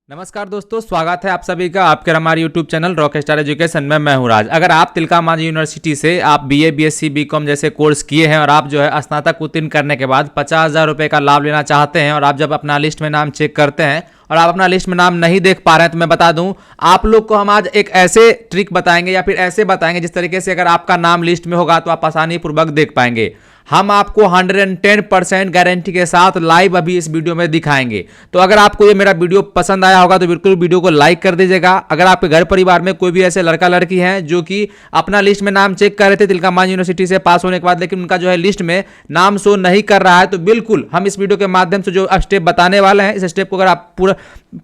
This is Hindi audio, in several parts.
नमस्कार दोस्तों, स्वागत है आप सभी का आपके हमारे यूट्यूब चैनल रॉकस्टार एजुकेशन में। मैं हूं राज। अगर आप तिलका मांझी यूनिवर्सिटी से आप बीए, बीएससी, बीकॉम जैसे कोर्स किए हैं और आप जो है स्नातक उत्तीर्ण करने के बाद 50,000 रुपये का लाभ लेना चाहते हैं और आप जब अपना लिस्ट में नाम चेक करते हैं और आप अपना लिस्ट में नाम नहीं देख पा रहे हैं, तो मैं बता दूं आप लोग को हम आज एक ऐसे ट्रिक बताएंगे या फिर ऐसे बताएंगे जिस तरीके से अगर आपका नाम लिस्ट में होगा तो आप आसानी पूर्वक देख पाएंगे। हम आपको 110% गारंटी के साथ लाइव अभी इस वीडियो में दिखाएंगे। तो अगर आपको ये मेरा वीडियो पसंद आया होगा तो बिल्कुल वीडियो को लाइक कर दीजिएगा। अगर आपके घर परिवार में कोई भी ऐसे लड़का लड़की हैं जो कि अपना लिस्ट में नाम चेक कर रहे थे तिलका मांझी यूनिवर्सिटी से पास होने के बाद, लेकिन उनका जो है लिस्ट में नाम शो नहीं कर रहा है, तो बिल्कुल हम इस वीडियो के माध्यम से जो स्टेप बताने वाले हैं, इस स्टेप को अगर आप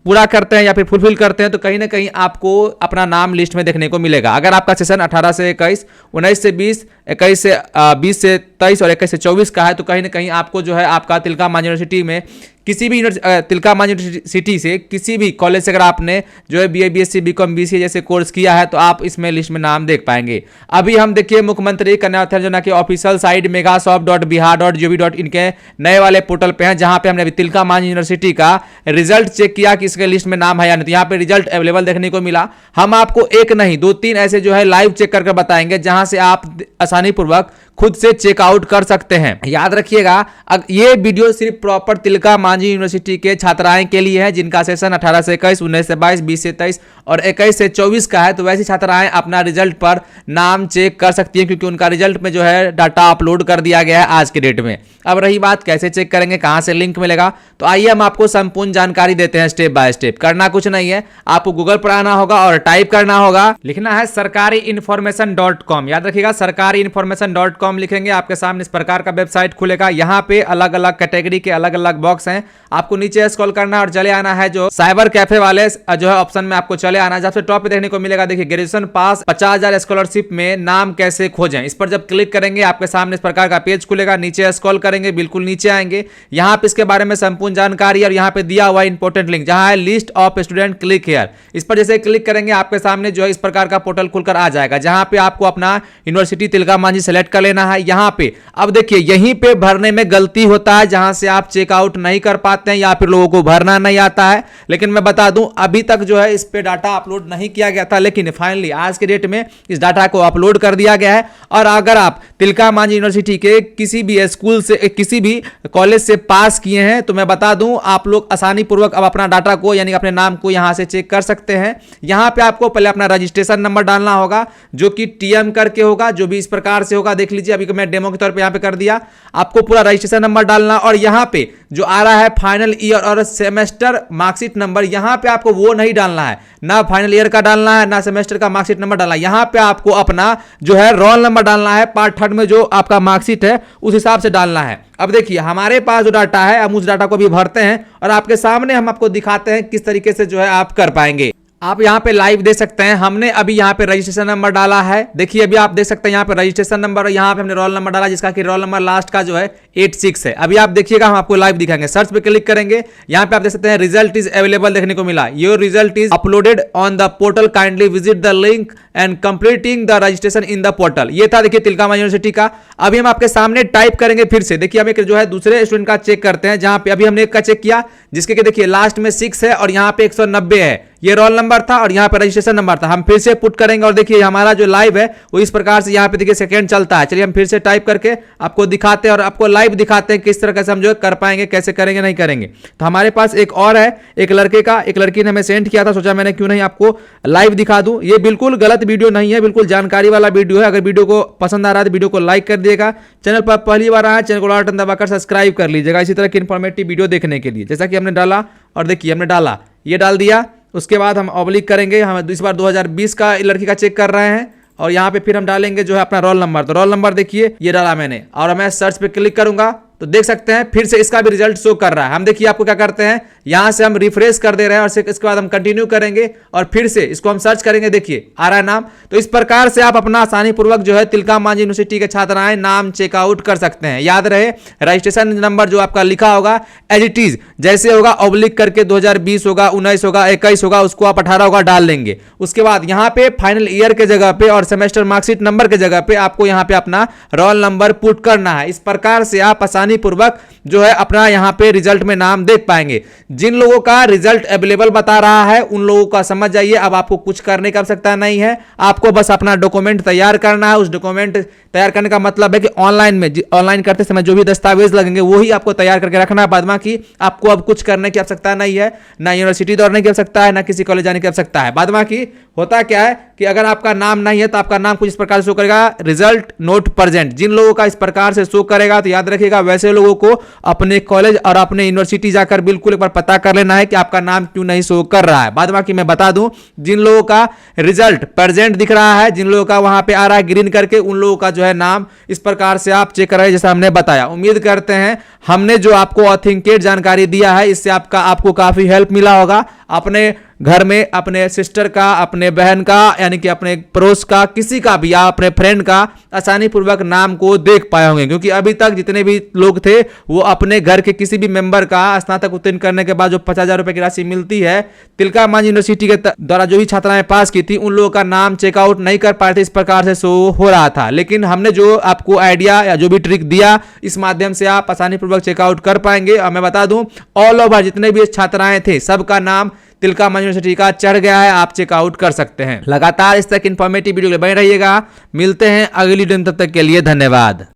पूरा करते हैं या फिर फुलफिल करते हैं तो कहीं ना कहीं आपको अपना नाम लिस्ट में देखने को मिलेगा। अगर आपका सेशन 18 से 21, 19 से 20, 21 से 20 से 23 और 21 से 24 का है, तो कहीं ना कहीं आपको जो है आपका तिलका मांझी यूनिवर्सिटी में किसी भी तिलका मांझी यूनिवर्सिटी से किसी भी कॉलेज से अगर आपने जो है बीए, बीएससी, बीकॉम, बीसीए जैसे कोर्स किया है तो आप इसमें लिस्ट में नाम देख पाएंगे। अभी हम देखिए मुख्यमंत्री कन्या उत्थान योजना के ऑफिशियल साइट megashop.bihar.gov.in के नए वाले पोर्टल पे हैं, जहां पे हमने तिलका मांझी यूनिवर्सिटी का रिजल्ट चेक किया कि इसके लिस्ट में नाम है या नहीं। तो यहाँ पे रिजल्ट अवेलेबल देखने को मिला। हम आपको एक नहीं 2-3 ऐसे जो है लाइव चेक करके बताएंगे जहां से आप आसानी पूर्वक खुद से चेकआउट कर सकते हैं। याद रखिएगा, ये वीडियो सिर्फ प्रॉपर तिलका मांझी यूनिवर्सिटी के छात्राएं के लिए है जिनका सेशन 18 से 21, 19 से 22, 20 से 23 और 21 से 24 का है। तो वैसी छात्राएं अपना रिजल्ट पर नाम चेक कर सकती हैं, क्योंकि उनका रिजल्ट में जो है डाटा अपलोड कर दिया गया है आज के डेट में। अब रही बात कैसे चेक करेंगे, कहां से लिंक मिलेगा, तो आइए हम आपको संपूर्ण जानकारी देते हैं स्टेप बाय स्टेप। करना कुछ नहीं है, आपको गूगल पर आना होगा और टाइप करना होगा, लिखना है sarkariinformation.com। याद रखिएगा, sarkariinformation.com लिखेंगे, आपके सामने इस प्रकार का वेबसाइट खुलेगा। यहाँ पे अलग अलग कैटेगरी के अलग अलग बॉक्स हैं। आपको नीचे स्क्रॉल करना है और चले आना है जो साइबर कैफे वाले जो है ऑप्शन में आपको चले आना है। सबसे टॉप पे देखने को मिलेगा, देखिए ग्रेजुएशन पास 50,000 स्कॉलरशिप में नाम कैसे खोजें। इस पर जब क्लिक करेंगे आपके सामने इस प्रकार का पेज खुलेगा। नीचे स्क्रॉल करेंगे, बिल्कुल नीचे आएंगे, यहाँ पे इसके बारे में संपूर्ण जानकारी और यहाँ पे दिया हुआ इंपॉर्टेंट लिंक जहाँ है list of student, click here. इस पर जैसे क्लिक करेंगे आपके सामने जो है इस प्रकार का पोर्टल खुलकर आ जाएगा, जहाँ पे आपको अपना यूनिवर्सिटी तिलका मांझी सेलेक्ट कर लेना है। यहाँ पे अब देखिए यहीं पे भरने में गलती होता है, जहां से आप चेकआउट नहीं कर पाते हैं या फिर लोगों को भरना नहीं आता है। लेकिन मैं बता दूं अभी तक जो है इस पे डाटा अपलोड नहीं किया गया था, लेकिन फाइनली आज के डेट में इस डाटा को अपलोड कर दिया गया है। और अगर आप तिलका मांझी यूनिवर्सिटी के किसी भी स्कूल से, किसी भी कॉलेज से पास किए हैं, तो मैं बता दूं आप लोग आसानी पूर्वक अब अपना डाटा को यानी अपने नाम को यहां से चेक कर सकते हैं। यहां पे आपको पहले अपना रजिस्ट्रेशन नंबर डालना होगा, जो कि टीएम करके होगा, जो भी इस प्रकार से होगा। देख लीजिए, अभी मैं डेमो के तौर पे यहां पे कर दिया। आपको पूरा रजिस्ट्रेशन नंबर डालना और यहां पे जो आ रहा है फाइनल ईयर और सेमेस्टर मार्कशीट नंबर, यहां पे आपको वो नहीं डालना है, ना फाइनल ईयर का डालना है ना सेमेस्टर का मार्कशीट नंबर डालना है। यहां पे आपको अपना जो है रोल नंबर डालना है, पार्ट 3 में जो आपका मार्कशीट है उस हिसाब से डालना है। अब देखिए हमारे पास जो डाटा है, हम उस डाटा को भी भरते हैं और आपके सामने हम आपको दिखाते हैं किस तरीके से जो है आप कर पाएंगे। आप यहाँ पे लाइव देख सकते हैं, हमने अभी यहाँ पे रजिस्ट्रेशन नंबर डाला है। देखिए अभी आप देख सकते हैं यहाँ पे रजिस्ट्रेशन नंबर और यहाँ पे हमने रोल नंबर डाला, जिसका कि रोल नंबर लास्ट का जो है 86 है। अभी आप देखिएगा, हम आपको लाइव दिखाएंगे। सर्च पे क्लिक करेंगे, यहाँ पे आप देख सकते हैं रिजल्ट इज अवेलेबल देखने को मिला। Your result is uploaded on the portal, kindly visit the link and completing the registration in the portal. ये था देखिए तिलका मांझी यूनिवर्सिटी का। अभी हम आपके सामने टाइप करेंगे फिर से। देखिए हम एक जो है दूसरे स्टूडेंट का चेक करते हैं, जहां पे अभी हमने एक का चेक किया जिसके देखिए लास्ट में 6 है और यहाँ पे 190 है। ये रोल नंबर था और यहाँ पे रजिस्ट्रेशन नंबर था। हम फिर से पुट करेंगे और देखिए हमारा जो लाइव है वो इस प्रकार से यहाँ पे देखिए सेकंड चलता है। चलिए हम फिर से टाइप करके आपको दिखाते हैं और आपको लाइव दिखाते हैं किस तरह से हम जो कर पाएंगे, कैसे करेंगे नहीं करेंगे। तो हमारे पास एक और है, एक लड़के का, एक लड़की ने हमें सेंड किया था, सोचा मैंने क्यों नहीं आपको लाइव दिखा दूं। ये बिल्कुल गलत वीडियो नहीं है, बिल्कुल जानकारी वाला वीडियो है। अगर वीडियो को पसंद आ रहा है तो वीडियो को लाइक कर दिएगा। चैनल पर पहली बार आया, चैनल को लाल बटन दबाकर सब्सक्राइब कर लीजिएगा इसी तरह की इंफॉर्मेटिव वीडियो देखने के लिए। जैसा कि हमने डाला और देखिए हमने डाला, ये डाल दिया। उसके बाद हम ऑब्लिक करेंगे, हम इस बार 2020 का लड़की का चेक कर रहे हैं और यहाँ पे फिर हम डालेंगे जो है अपना रोल नंबर। तो रोल नंबर देखिए ये डाला मैंने और मैं सर्च पे क्लिक करूंगा तो देख सकते हैं फिर से इसका भी रिजल्ट शो कर रहा है। हम देखिए आपको क्या करते हैं, यहां से हम रिफ्रेश कर दे रहे हैं और इसके बाद हम कंटिन्यू करेंगे और फिर से इसको हम सर्च करेंगे। देखिए आ रहा है नाम। तो इस प्रकार से आप अपना आसानी पूर्वक जो है तिलका मांझी यूनिवर्सिटी के छात्राएं नाम चेकआउट कर सकते हैं। याद रहे रजिस्ट्रेशन नंबर जो आपका लिखा होगा एज इट इज जैसे होगा, ऑब्लिक करके 2020 होगा, 19 होगा, 21 होगा, उसको आप 18 होगा डाल लेंगे। उसके बाद यहाँ पे फाइनल ईयर के जगह पे और सेमेस्टर मार्कशीट नंबर के जगह पे आपको यहाँ पे अपना रोल नंबर पुट करना है। इस प्रकार से आप आसानी आसानी पूर्वक जो है अपना यहां पे रिजल्ट में नाम देख पाएंगे। जिन लोगों का रिजल्ट अवेलेबल बता रहा है उन लोगों का समझ जाइए, अब आपको कुछ करने की आवश्यकता नहीं है, आपको बस अपना डॉक्यूमेंट तैयार करना है। उस डॉक्यूमेंट तैयार करने का मतलब है कि ऑनलाइन करते समय जो भी दस्तावेज लगेंगे वही आपको तैयार करके रखना है। बाद बाकी आपको अब कुछ करने की आवश्यकता नहीं है, ना यूनिवर्सिटी दौड़ने की आवश्यकता है, ना किसी कॉलेज जाने की आवश्यकता है। बाद बाकी होता क्या है कि अगर आपका नाम नहीं है तो आपका नाम कुछ इस प्रकार से शो करेगा, रिजल्ट नोट प्रेजेंट। जिन लोगों का इस प्रकार से शो करेगा तो याद रखिएगा वैसे लोगों को अपने कॉलेज और अपने यूनिवर्सिटी जाकर बिल्कुल एक बार पता कर लेना है कि आपका नाम क्यों नहीं शो कर रहा है। बाद बाकी मैं बता दूं, जिन लोगों का रिजल्ट प्रेजेंट दिख रहा है, जिन लोगों का वहां पे आ रहा है ग्रीन करके, उन लोगों का जो है नाम इस प्रकार से आप चेक करें जैसा हमने बताया। उम्मीद करते हैं हमने जो आपको ऑथेंटिकेट जानकारी दिया है इससे आपको काफी हेल्प मिला होगा। अपने घर में अपने सिस्टर का, अपने बहन का, यानी कि अपने पड़ोस का, किसी का भी या अपने फ्रेंड का आसानी पूर्वक नाम को देख पाए होंगे, क्योंकि अभी तक जितने भी लोग थे वो अपने घर के किसी भी मेंबर का स्नातक उत्तीर्ण करने के बाद जो 50,000 रुपए की राशि मिलती है तिलका मांझी यूनिवर्सिटी के द्वारा जो भी छात्राएं पास की थी उन लोगों का नाम चेकआउट नहीं कर पाए थे, इस प्रकार से शो हो रहा था। लेकिन हमने जो आपको आइडिया या जो भी ट्रिक दिया इस माध्यम से आप आसानी पूर्वक चेकआउट कर पाएंगे। और मैं बता दूं ऑल ओवर जितने भी छात्राएं थे सबका नाम तिलका मांझी यूनिवर्सिटी का चढ़ गया है, आप चेकआउट कर सकते हैं। लगातार इस तरह की इंफॉर्मेटिव वीडियो बने रहिएगा। मिलते हैं अगली दिन, तब तक के लिए धन्यवाद।